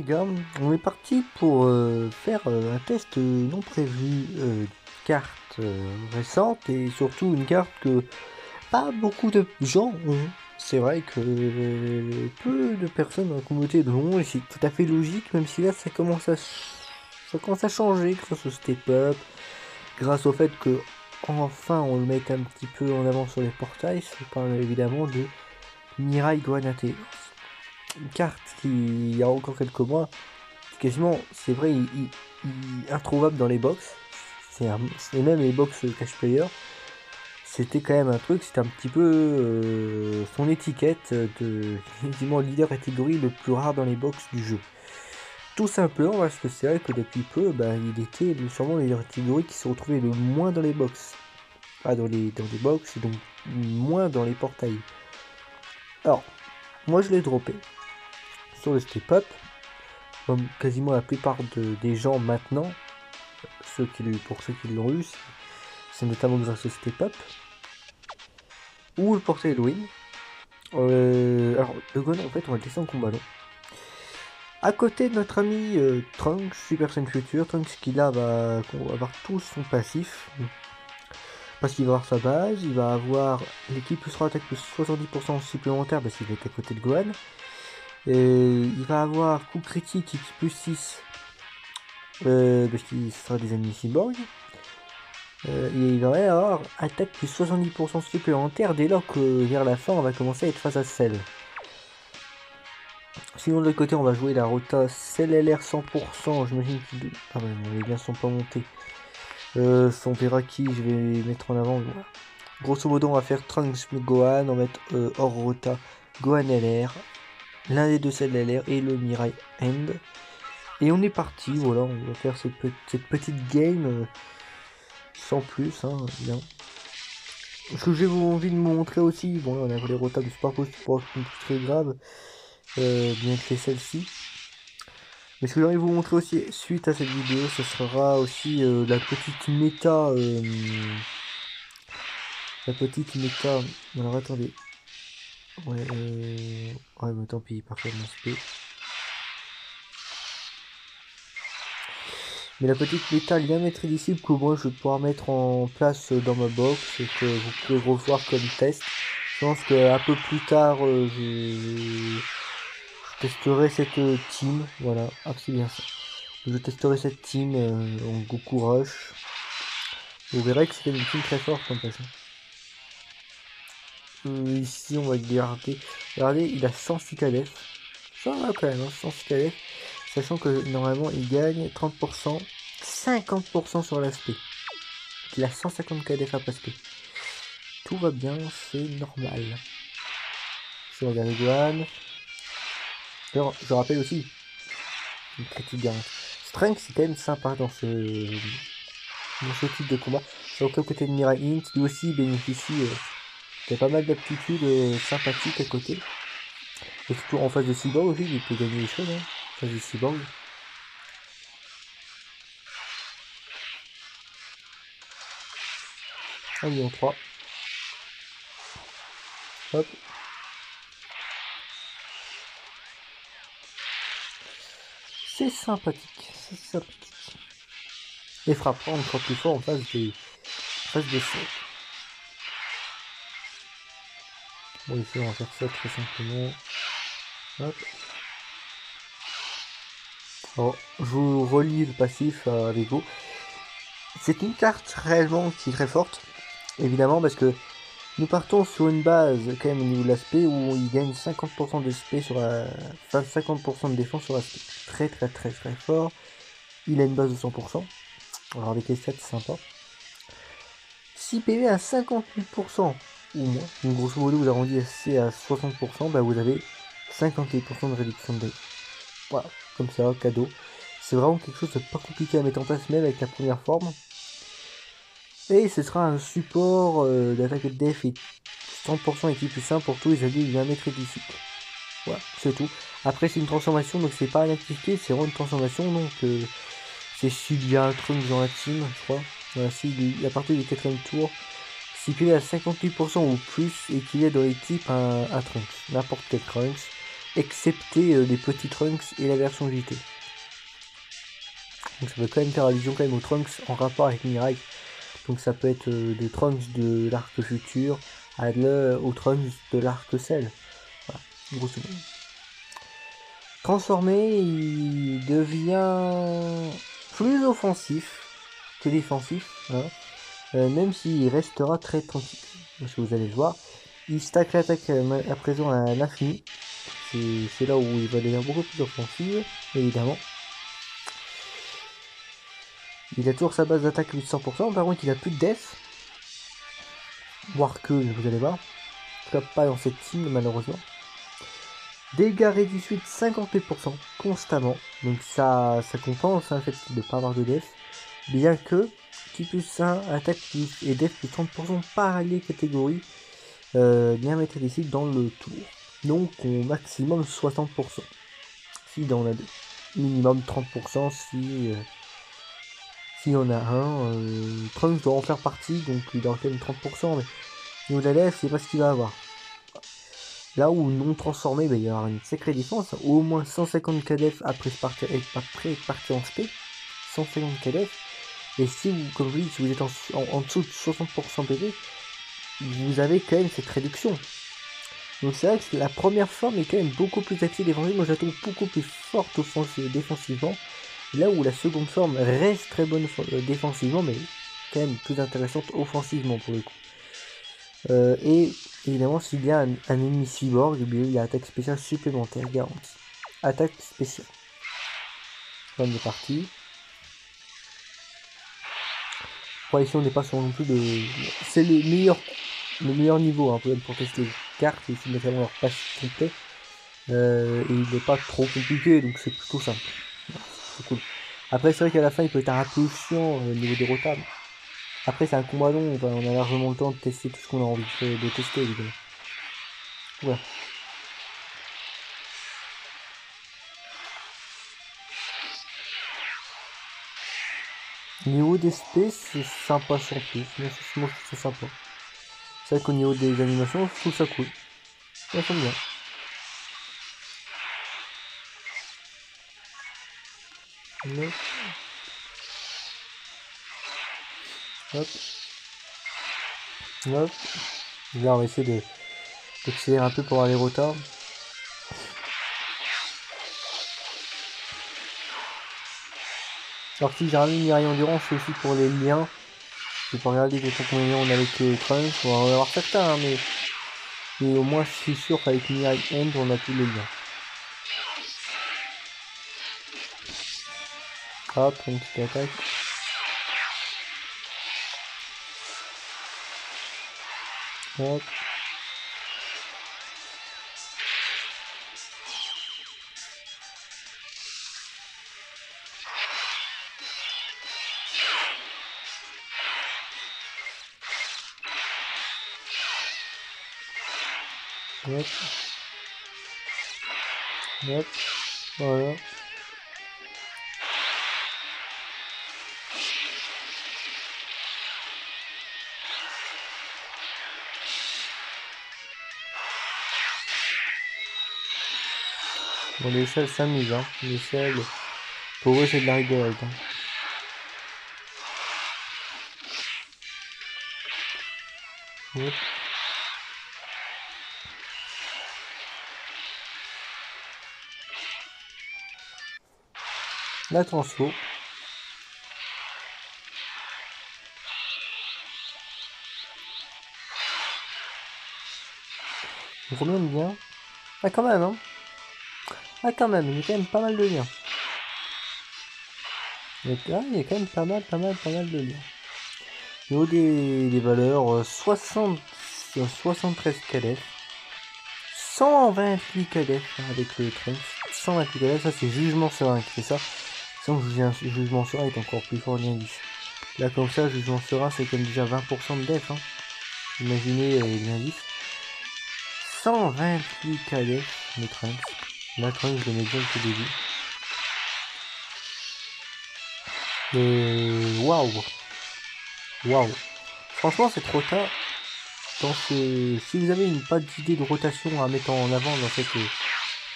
gars, on est parti pour faire un test non prévu carte récente et surtout une carte que pas beaucoup de gens ont. C'est vrai que peu de personnes dans la communauté l'ont et c'est tout à fait logique, même si là ça commence à changer grâce au step up, grâce au fait que enfin on le mette un petit peu en avant sur les portails. Je parle évidemment de Mirai Gohanate. Une carte qui, il y a encore quelques mois, quasiment, c'est vrai, introuvable dans les box. C'est même les box cash player. C'était quand même un truc, c'était un petit peu son étiquette de quasiment leader catégorie le plus rare dans les box du jeu. Tout simplement parce que c'est vrai que depuis peu, il était sûrement le leader catégorie qui se retrouvait le moins dans les box. Pas dans les box, et donc moins dans les portails. Alors, moi je l'ai droppé sur le step up, comme quasiment la plupart des gens maintenant, pour ceux qui l'ont eu, c'est notamment grâce au step up, ou le portail Halloween. Alors, le gun, en fait, on va le laisser en combat long. À côté de notre ami Trunks, Super Saiyan Future, Trunks qui là va avoir tout son passif. Parce qu'il va avoir sa base, il va avoir l'équipe plus 3 attaque plus 70% supplémentaire parce qu'il va être à côté de Gohan. Il va avoir coup critique qui plus 6 parce qu'il sera des ennemis cyborg. Il va y avoir attaque plus 70% supplémentaire dès lors que vers la fin on va commencer à être face à Cell. Sinon de l'autre côté on va jouer la rota Cell LR 100%, j'imagine qu'il... Ah ouais, les liens sont pas montés. On verra qui je vais mettre en avant. Voilà. Grosso modo on va faire Trunks Gohan, on va mettre hors rota Gohan LR, l'un des deux Cell LR et le Mirai End. Et on est parti, voilà, on va faire cette petite game sans plus, hein, bien. Ce que j'ai envie de vous montrer aussi, bon là on a les rotas de Sparkle, c'est pas très grave, bien que celle-ci. Mais ce que j'ai envie de vous montrer aussi suite à cette vidéo, ce sera aussi la petite méta. La petite méta. Alors attendez. Ouais, ouais mais tant pis, parfait mon SP. Mais la petite méta lien maîtrisable que moi je vais pouvoir mettre en place dans ma box et que vous pouvez revoir comme test. Je pense qu'un peu plus tard je testerai cette team. Voilà, ah c'est bien ça. Je testerai cette team en Goku Rush. Vous verrez que c'était une team très forte en passant. Ici on va garder. Regardez, il a 106 KDF. Ça va quand même, hein, 106 KDF. Sachant que normalement il gagne 30%, 50% sur l'aspect. Il a 150 KDF à passer. Tout va bien, c'est normal. Si on regarde Gohan. Alors, je rappelle aussi, une critique garantie. Strength c'est quand même sympa dans ce type de combat. Sur le côté de Mirai Int, lui aussi bénéficie de pas mal d'aptitudes sympathiques à côté. Et surtout en face de Cyborg aussi, il peut gagner les choses, hein, en face de Cyborg. Un million 3. Hop. C'est sympathique, c'est sympathique. Et frappera encore plus fort en face des sauts. Bon ici on va faire ça très simplement. Hop. Alors, je vous relis le passif avec vous. C'est une carte réellement qui est très forte, évidemment, parce que nous partons sur une base quand même au niveau de l'aspect où il gagne 50% de SP sur la... Enfin 50% de défense sur l'aspect. Très très très très fort. Il a une base de 100%. Alors avec les stats c'est sympa. Si PV à 58% ou moins, donc grosso modo vous arrondissez à 60%, vous avez 58% de réduction de dégâts. Voilà, comme ça, cadeau. C'est vraiment quelque chose de pas compliqué à mettre en place même avec la première forme. Et ce sera un support d'attaque de def et 100% équipe plus 1 pour tous les alliés bien maître d'ici. Voilà, c'est tout. Après c'est une transformation, donc c'est pas une activité, c'est vraiment une transformation, donc c'est s'il y a un Trunks dans la team, je crois. Voilà, à partir du 4ème tour, si il est à 58% ou plus et qu'il est dans l'équipe un Trunks, n'importe quel Trunks, excepté les petits Trunks et la version JT. Donc ça peut quand même faire allusion quand même aux Trunks en rapport avec Mirai. Donc ça peut être des Trunks de l'arc futur aux Trunks de l'arc Cell. Voilà, grosso modo. Transformé, il devient plus offensif que défensif, hein. Même s'il restera très tranquille. Parce que vous allez le voir, il stack l'attaque à présent à l'infini. C'est là où il va devenir beaucoup plus offensif, évidemment. Il a toujours sa base d'attaque de 100%, par contre il a plus de def. Voire que, vous allez voir. En tout cas pas dans cette team malheureusement. Dégâts réduits de 58% constamment. Donc ça compense le fait de ne pas avoir de def. Bien que qui plus 1, attaque plus et def plus 30% par allié catégorie. Bien mettre des cibles dans le tour. Donc au maximum 60%. Si on a deux. Minimum 30% si on a un. Trunks doit en faire partie, donc il aura quand même 30%, mais niveau de la def, c'est pas ce qu'il va avoir. Là où non transformé, il y aura une sacrée défense, au moins 150 KDF après être parti en SP, 150 KDF, et si vous, comme je vous dis, si vous êtes en dessous de 60% PV, vous avez quand même cette réduction. Donc c'est vrai que la première forme est quand même beaucoup plus axée défensive, moi je la trouve beaucoup plus forte défensivement, là où la seconde forme reste très bonne défensivement, mais quand même plus intéressante offensivement pour le coup. Et évidemment, s'il y a un ennemi cyborg, il y a attaque spéciale supplémentaire garantie. Attaque spéciale. On est parti. Bon, ici on n'est pas sur non plus de. C'est le meilleur niveau hein, pour tester les cartes, et ici mettre leur pass complet. Et il n'est pas trop compliqué, donc c'est plutôt simple. C'est cool. Après, c'est vrai qu'à la fin, il peut être un peu chiant au niveau des rotables. Après, c'est un combat long, on a largement le temps de tester tout ce qu'on a envie de tester, évidemment. Ouais. Niveau d'espèce, c'est sympa sur plus. Moi, je trouve ça sympa. C'est vrai qu'au niveau des animations, je trouve ça cool. Ça tombe bien. Hop. Hop. Hop. Là, on va essayer d'accélérer un peu pour avoir les retards. Alors si j'ai ramené Mirai Endurance, c'est aussi pour les liens. Je vais pas regarder combien on a avec Trunks, on va en avoir certains, hein, mais au moins je suis sûr qu'avec Mirai End, on a tous les liens. Hop, une petite attaque. Hop. Hop. Hop. Voilà. Bon, les selles s'amusent, hein. Les selles, pour eux, c'est de la rigolade. Hein. Hop. La transfo. Combien de liens? Ah, quand même, hein. Ah, quand même, il y a quand même pas mal de liens. Il y a quand même pas mal de liens. Au niveau des valeurs, 73 KDF, 128 KDF avec le train, 128 KDF, ça c'est jugement serein qui fait ça. Sinon, jugement serein est encore plus fort l'indice. Là, comme ça, jugement serein, c'est comme déjà 20% de def. Hein. Imaginez l'indice. 128 KDF, le train. La train, je le mets bien au début. Waouh! Waouh! Franchement, cette rota, si vous avez pas d'idée de rotation à mettre en avant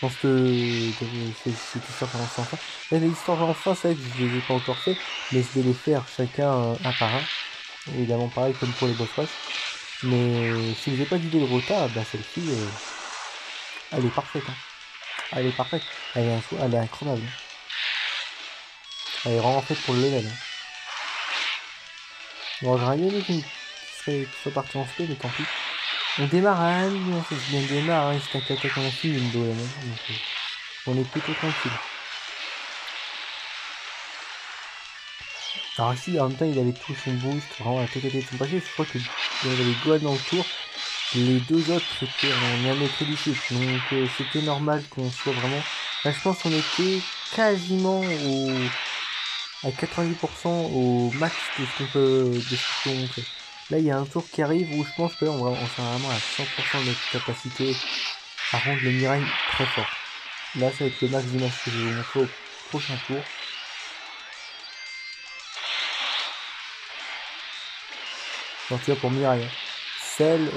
dans cette histoire sans fin. Et les histoires sans fin, c'est vrai que je les ai pas encore fait, mais je vais les faire chacun un par un. Évidemment, pareil comme pour les boss rush. Mais si vous n'avez pas d'idée de rota, bah celle-ci, elle est parfaite. Hein. Elle est parfaite. Elle est incroyable. Hein. Elle est vraiment faite pour le level. Hein. Bon, j'aurais bien aimé qu'il soit parti en spé, mais tant pis. On démarre à 1 million, c'est bien démarre, hein, c'est un caca qu'on a fini une do là même. Donc, on est plutôt tranquille. Alors ici, en même temps, il avait tout son boost, vraiment la totalité de son passé. Je crois qu'il y avait les Gohan dans le tour. Les deux autres étaient en diamètre du chute. Donc c'était normal qu'on soit vraiment... Là, je pense qu'on était quasiment à 90% au max de ce qu'on peut montrer. Là, il y a un tour qui arrive où je pense que là, on sera vraiment à 100% de notre capacité à rendre le Mirai très fort. Là, ça va être le max d'image que je vais vous montrer au prochain tour. En tout cas pour Mirai. Hein. Cell,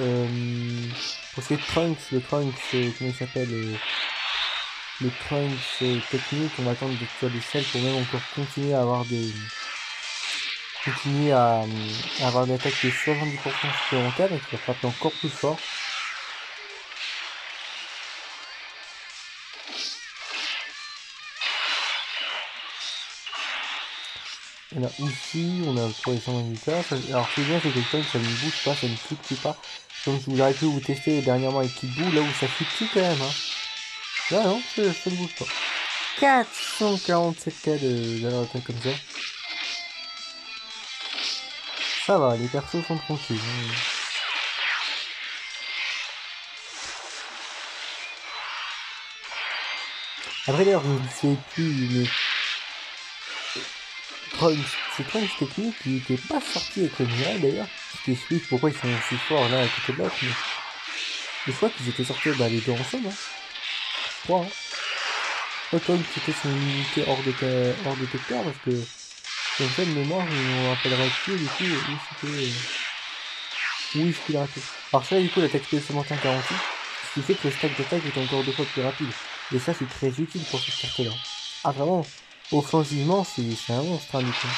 pour ce qui est de Trunks, le Trunks, comment il s'appelle le Trunks technique, on va attendre de faire des Cells pour même encore continuer à avoir des... Continuer à avoir des attaques de 70% supplémentaires, donc il va frapper encore plus fort. Alors ici, on a pour les 128 cas. Alors ce qui est bien, c'est que le Trunks, ça ne bouge pas, ça ne fluctue pas. Comme si vous auriez pu vous tester dernièrement avec Kid Buu, là où ça fluctue quand même. Hein. Là non, ça ne bouge pas. 447 cas d'attaque comme ça. Ça va, les persos sont tranquilles. Hein. Après d'ailleurs, je ne sais plus, mais c'est Trunks technique qui n'était pas sorti avec le Mirai d'ailleurs. Ce qui explique pourquoi ils sont aussi forts l'un à côté de l'autre. Mais je crois qu'ils étaient sortis les deux ensemble. Hein. Je crois. Hein. Trunks c'était son unité hors détecteur parce que comme ça de mémoire, on rappellerait plus du coup où c'était. Oui, ce qu'il a raté. Alors ça, du coup, l'attaque supplémentaire garantie, ce qui fait que le stack d'attaque est encore 2 fois plus rapide. Et ça, c'est très utile pour cette carte-là. Ah, vraiment, offensivement, c'est un monstre, hein, du coup.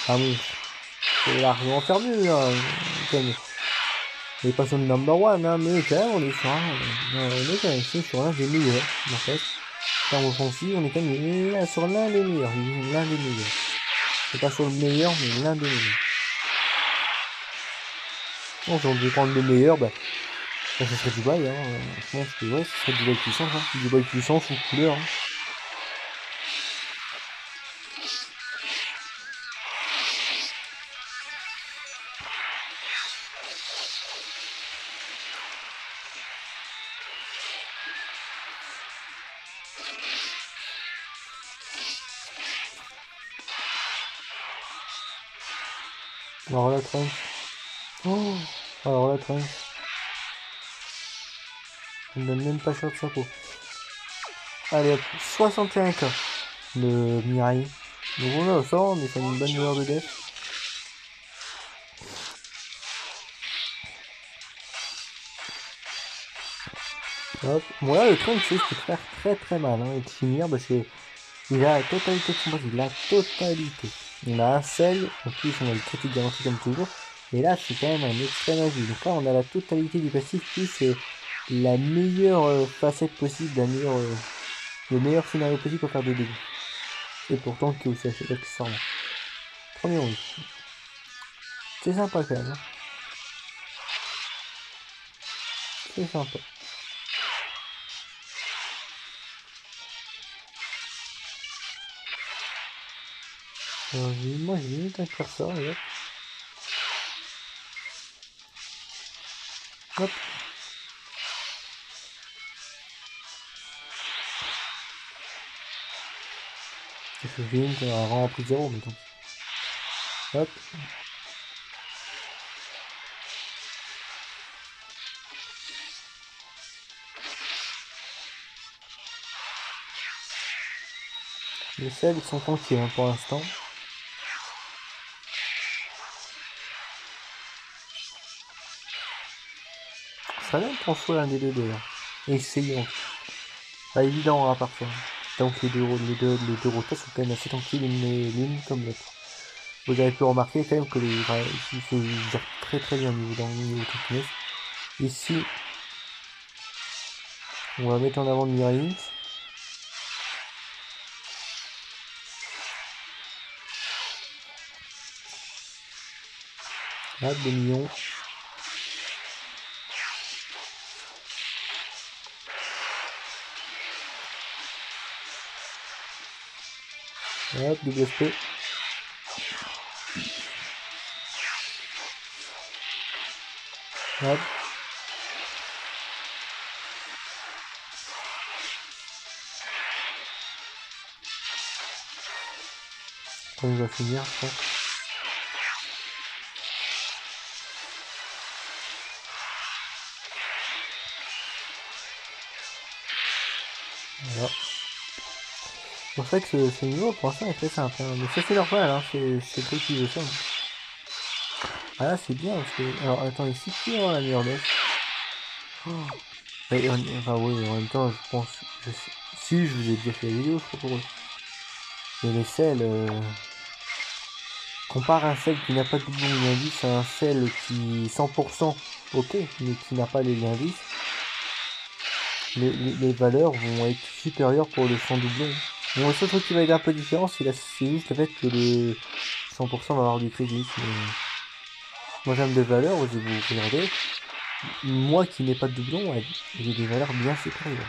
Un monstre. C'est largement faire mieux, hein. Comme... On n'est pas sur le number one, hein, mais quand même, on est quand même sur l'un des meilleurs, en fait. En offensive, on est quand même là, sur l'un des meilleurs. L'un des meilleurs. C'est pas sur le meilleur, mais l'un des meilleurs. Bon, si on devait prendre le meilleur, bah, ça serait Dubaï, hein. Je pense que ouais, ce serait Dubaï puissance, hein. Dubaï puissance ou couleur. Hein. Alors là, Trunks. Oh, alors là, Trunks. On ne donne même pas cher de sa peau. Allez hop, 61K. Le Mirai. Donc on est au 100, on est sur une bonne meilleure de death. Hop. Bon là, le Trunks, c'est ce qui peut faire très très mal. Hein, et de finir, parce que il a la totalité de son boss, il a la totalité. On a un sel, en plus on a le critique garanti comme toujours. Et là c'est quand même un extrême avis. Donc là on a la totalité du passif plus la meilleure facette possible, le meilleur scénario possible pour faire des dégâts. Et pourtant qui est aussi accessoirement. Premier round. C'est sympa quand même. Hein. C'est sympa. Alors, moi j'ai mis un curseur et hop. Hop. Je fais une qu'on a vraiment pris 0 mais tant pis. Hop. Les selles sont tranquilles hein, pour l'instant. Ça va qu'on soit l'un des deux d'ailleurs. Essayons. Pas évident à part ça. Donc les deux rotas sont quand même assez tranquilles l'une comme l'autre. Vous avez pu remarquer quand même que ils se gèrent très très bien au niveau technique. Ici, on va mettre en avant Miraïs. Là, 2 millions. Hop, double SP. Hop. Quand il va finir, je pense. Voilà. C'est pour ça que ce niveau pour l'instant est très simple. Hein. Mais ça c'est normal, hein. C'est le truc qui veut ça. Ah là c'est bien parce que. Alors attends, ici qui aura la meilleure def? Oh. Enfin oui, en même temps je pense. Si je vous ai déjà fait la vidéo, je crois pour eux. Mais les selles. Compare un sel qui n'a pas de doublon ou d'indice à un sel qui est 100% ok, mais qui n'a pas les indices. Les valeurs vont être supérieures pour le sans doublon. Bon, le seul truc qui va être un peu différent, c'est juste le fait que le 100% va avoir du crédit. Mais en termes de valeurs, vous regardez, moi qui n'ai pas de doublon, j'ai des valeurs bien supérieures.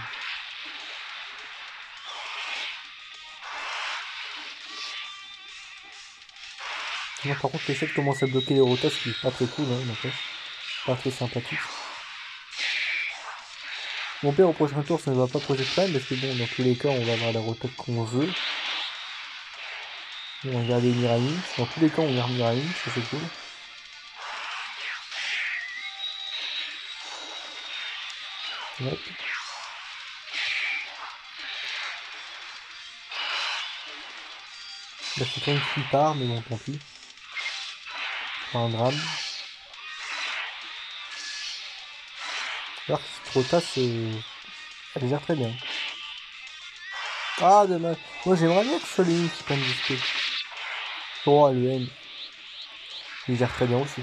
Non, par contre, les sets commencent à bloquer les rotas, ce qui est pas très cool, hein, n'empêche. Pas très sympathique. Mon père, au prochain tour, ça ne va pas poser de problème, parce que bon, dans tous les cas, on va avoir la rota qu'on veut. On va garder Miraïm. Dans tous les cas, on garde Miraïm, ça c'est cool. Hop. Là, c'est quand même qui part, mais bon, tant pis. Pas un drame. Alors que cette rota, elle gère très bien. Ah, dommage. Moi, j'aimerais bien que ce soit le N qui prenne du SP. Oh, le N. Il gère très bien aussi.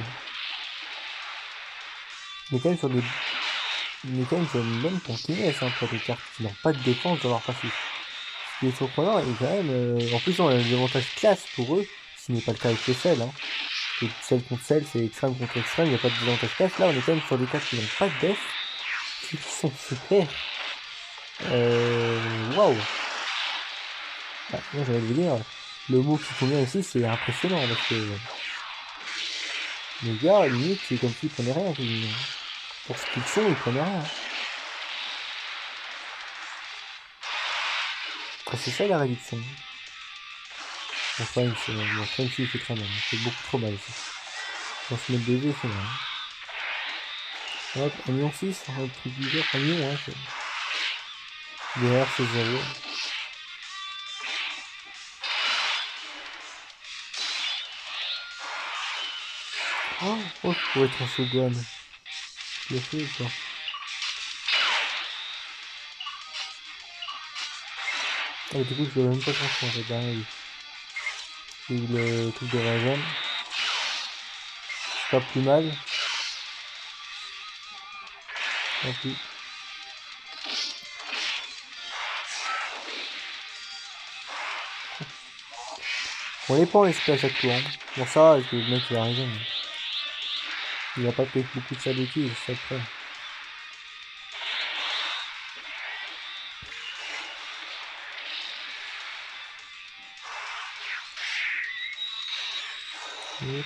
Mais quand même sur des... Mais quand même sur une bonne continuesse, hein, pour des cartes qui n'ont pas de défense dans leur passif. Ce qui est surprenant, et quand même... En plus, on a des avantages classe pour eux, ce qui n'est pas le cas avec les selles. Hein. Celle contre celle, c'est extrême contre extrême, il n'y a pas de désavantage classe. Là, on est quand même sur des cartes qui n'ont pas de def, qui sont super. Waouh. Ah, moi, j'allais vous dire, le mot qui convient ici, c'est impressionnant, parce que... Les gars, limite, c'est comme s'ils prenaient rien. Pour ce qu'ils font, ils prenaient rien. Après, c'est ça la réduction. Mon frame, il fait très mal. Il fait beaucoup trop mal ici. On se met de DG, c'est mal. Hop, 1,6 million, un truc du genre, 1 million, hein. Derrière, c'est 0. Oh, je pourrais être en Shogun. Je l'ai fait ou pas? Ah, du coup, je dois même pas transformer, j'ai rien vu. J'ai eu le truc de Rajan. C'est pas plus mal. Tant pis. On les prend les SP à chaque tour. Hein. Bon, ça, le mec il a raison. Il a pas fait beaucoup de ça d'études, c'est ça le problème. Yep.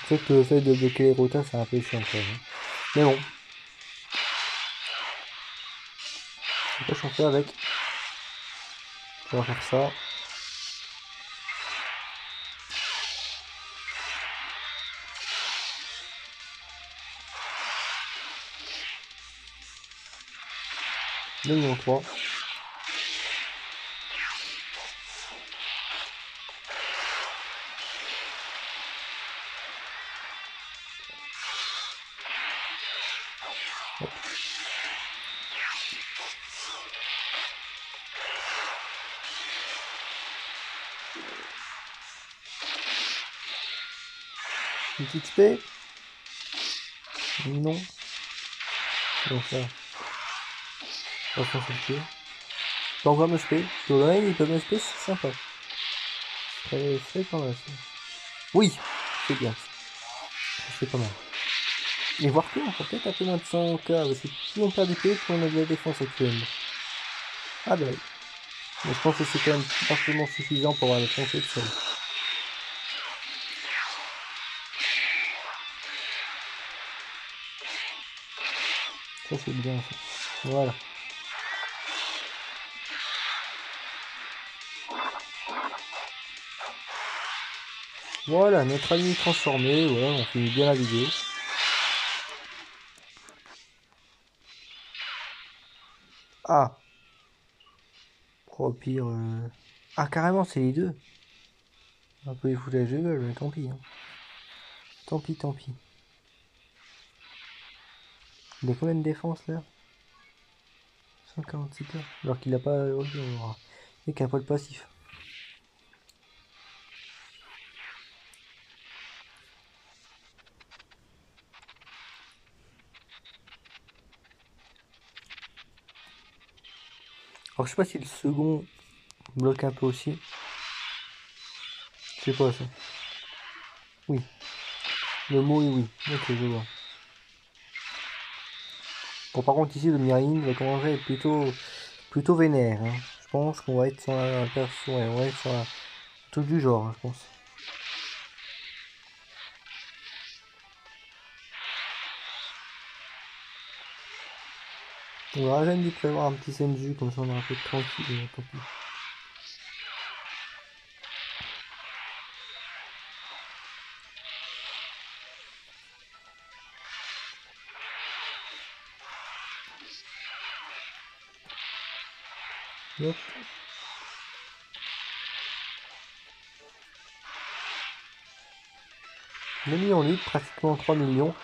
C'est que le fait de bloquer les rotas, c'est un peu chiant quand même. Mais bon. On peut chanter avec. On va faire ça. Le numéro 3. Une petite XP. Non. Donc ça. Attention, c'est le pas encore me SP. Sur le rail, ils peuvent me SP, c'est sympa. C'est pas mal ça. Oui, c'est bien. C'est pas mal. Et voir que on peut peut-être un peu moins de 100k, parce que plus on perd d'épée, plus on a de la défense actuellement. Ah bah oui. Mais je pense que c'est quand même parfaitement suffisant pour avoir les foncées de sol. Ça c'est bien ça. Voilà. Voilà, notre ami transformé, voilà, on finit bien la vidéo. Ah. Oh pire. Ah carrément c'est les deux. Un peu les foutages de gueule, mais tant pis. Hein. Tant pis, tant pis. Il a combien de défense là? 146k. Alors qu'il a pas. Il n'a pas le passif. Alors je sais pas si le second bloque un peu aussi. Je sais pas ça. Oui. Le mot est oui. Ok, je vois. Bon par contre ici le Mirin va commencer à être plutôt vénère. Hein. Je pense qu'on va être sur un perso. Ouais, on va être sur un truc du genre, hein, je pense. On aura jamais dû prévoir un petit Senju comme ça on aura un peu de tranquille. Tant pis. Hop. 2 millions litres, pratiquement 3 millions.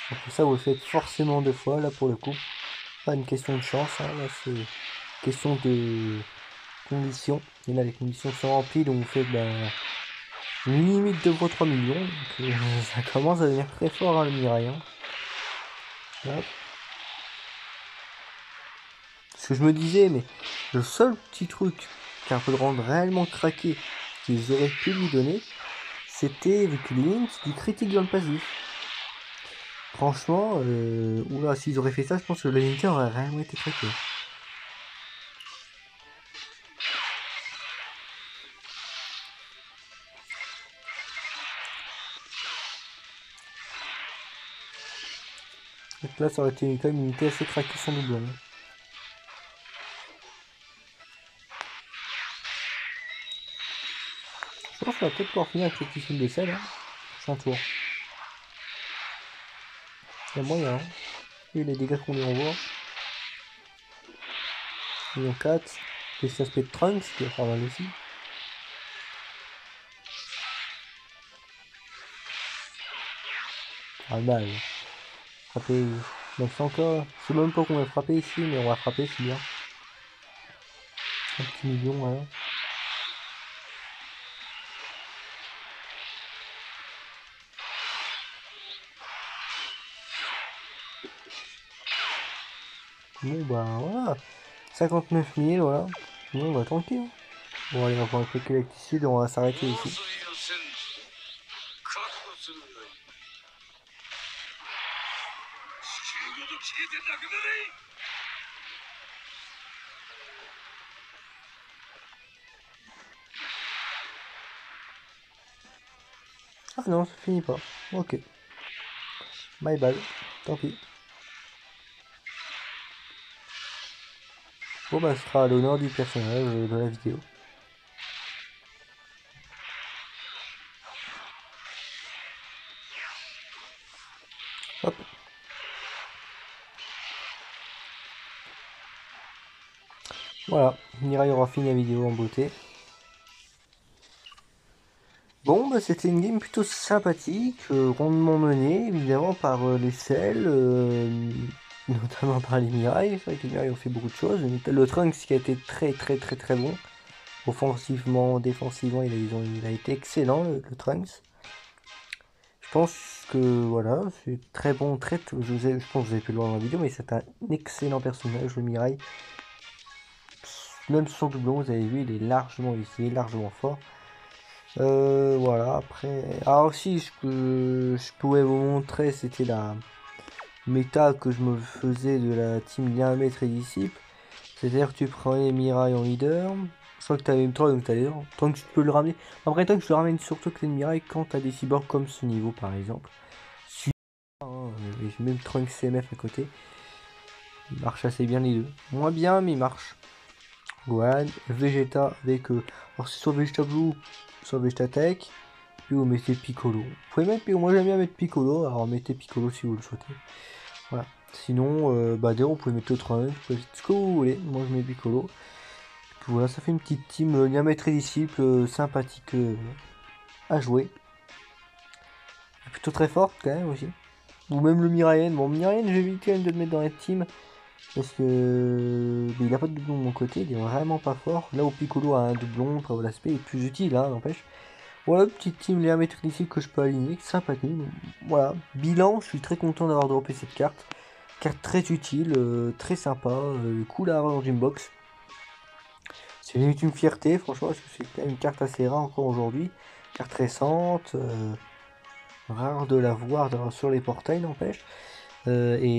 Donc ça vous le faites forcément 2 fois là pour le coup. Pas une question de chance, hein, là c'est question de conditions. Et là les conditions sont remplies donc vous faites une limite de vos 3 millions. Donc ça commence à devenir très fort hein, le Mirai. Hein. Hop. Ce que je me disais, mais le seul petit truc qui a un peu de rendre réellement craqué qu'ils auraient pu lui donner, c'était vu que Link du critique dans le passif. Franchement, oula, s'ils auraient fait ça, je pense que le Linker aurait réellement été craqué. Donc là, ça aurait été quand même une unité assez craquée sans doublon. Je pense qu'on va peut-être pouvoir finir avec le petit film de sel. Hein. C'est un tour. Il y a moyen. Hein. Et les dégâts qu'on lui envoie. Million 4. Et cet aspect de Trunks qui va faire mal aussi. Ah mal. Frapper. Donc c'est encore. Je sais même pas qu'on va frapper ici, mais on va frapper, c'est bien. Un petit million, voilà. Bon bah voilà. 59 000, voilà. Bon bah tranquille. Hein. Bon allez, on va prendre un peu de collecticide et on va s'arrêter ici. Ah non, ça finit pas. Ok. My bad. Tant pis. Bon bah ce sera à l'honneur du personnage de la vidéo. Hop. Voilà. Mirai aura fini la vidéo en beauté. Bon bah c'était une game plutôt sympathique, rondement menée évidemment par les selles, notamment par les Mirai. C'est vrai que les Mirai ont fait beaucoup de choses. Le Trunks qui a été très bon. Offensivement, défensivement, il a été excellent le Trunks. Je pense que voilà, c'est très bon, je pense que vous avez pu le voir dans la vidéo, mais c'est un excellent personnage, le Mirai. Même sans doublon, vous avez vu, il est largement ici, largement fort. Voilà, après... Ah aussi, je pourrais vous montrer, c'était la méta que je me faisais de la team Lien Maître et Disciple. C'est-à-dire que tu prenais Mirai en leader. Je crois que tu avais une 3, donc tu as leader. Tant que tu peux le ramener. Après, tant que je le ramène surtout que les Mirai quand tu as des cyborgs comme ce niveau par exemple. Si, hein, et j'ai même Trunks CMF à côté. Il marche assez bien les deux. Moins bien, mais il marche. Gohan, Vegeta avec. Alors c'est soit Vegeta Blue, soit Vegeta Tech. Puis vous mettez Piccolo. Vous pouvez mettre, moi j'aime bien mettre Piccolo, alors mettez Piccolo si vous le souhaitez. Voilà. Sinon, bah d'ailleurs, vous pouvez mettre le Trunks, vous pouvez mettre ce que vous voulez. Moi je mets Piccolo. Puis voilà, ça fait une petite team lien maître et disciple sympathique à jouer. Plutôt très forte quand même aussi. Ou même le Mirayen. Bon, Mirayen, j'évite quand même de le mettre dans la team. Parce que il a pas de doublon de mon côté, il est vraiment pas fort. Là où Piccolo a un doublon, après l'aspect est plus utile, hein, n'empêche. Voilà, petite team Léa Maître que je peux aligner, sympathique. Voilà, bilan, je suis très content d'avoir droppé cette carte. Carte très utile, très sympa, cool à avoir dans une box. C'est une fierté, franchement, parce que c'est quand même une carte assez rare encore aujourd'hui. Carte récente, rare de la voir sur les portails, n'empêche. Et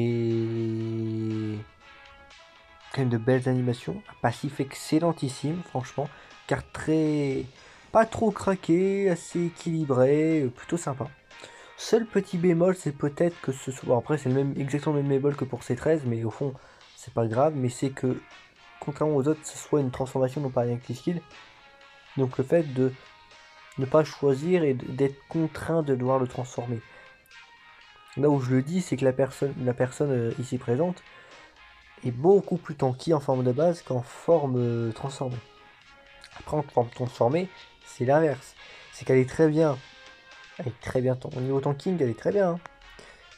quand même de belles animations. Un passif excellentissime, franchement. Carte très... pas trop craquée, assez équilibrée, plutôt sympa. Seul petit bémol, c'est peut-être que ce soit... Bon, après, c'est le même, exactement le même bémol que pour C13, mais au fond, c'est pas grave. Mais c'est que, contrairement aux autres, ce soit une transformation non pas avec les skills. Donc le fait de ne pas choisir et d'être contraint de devoir le transformer. Là où je le dis, c'est que la personne ici présente est beaucoup plus tanky en forme de base qu'en forme transformée. Après, en forme transformée, c'est l'inverse. C'est qu'elle est très bien. Elle est très bien. Au niveau tanking, elle est très bien. Hein.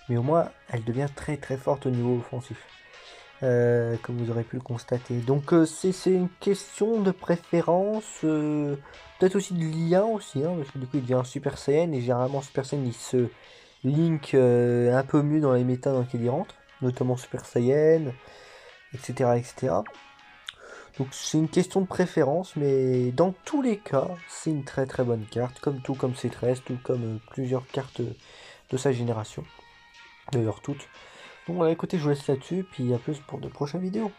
Mais au moins, elle devient très très forte au niveau offensif. Comme vous aurez pu le constater. Donc c'est une question de préférence. Peut-être aussi de lien aussi. Hein, parce que du coup, il devient un Super Saiyan. Et généralement, Super Saiyan, il se link un peu mieux dans les méta dans lesquels il rentre. Notamment Super Saiyan, etc. etc. Donc c'est une question de préférence, mais dans tous les cas, c'est une très très bonne carte, comme tout comme C13, tout comme plusieurs cartes de sa génération, d'ailleurs toutes. Donc voilà, écoutez, je vous laisse là-dessus, puis à plus pour de prochaines vidéos.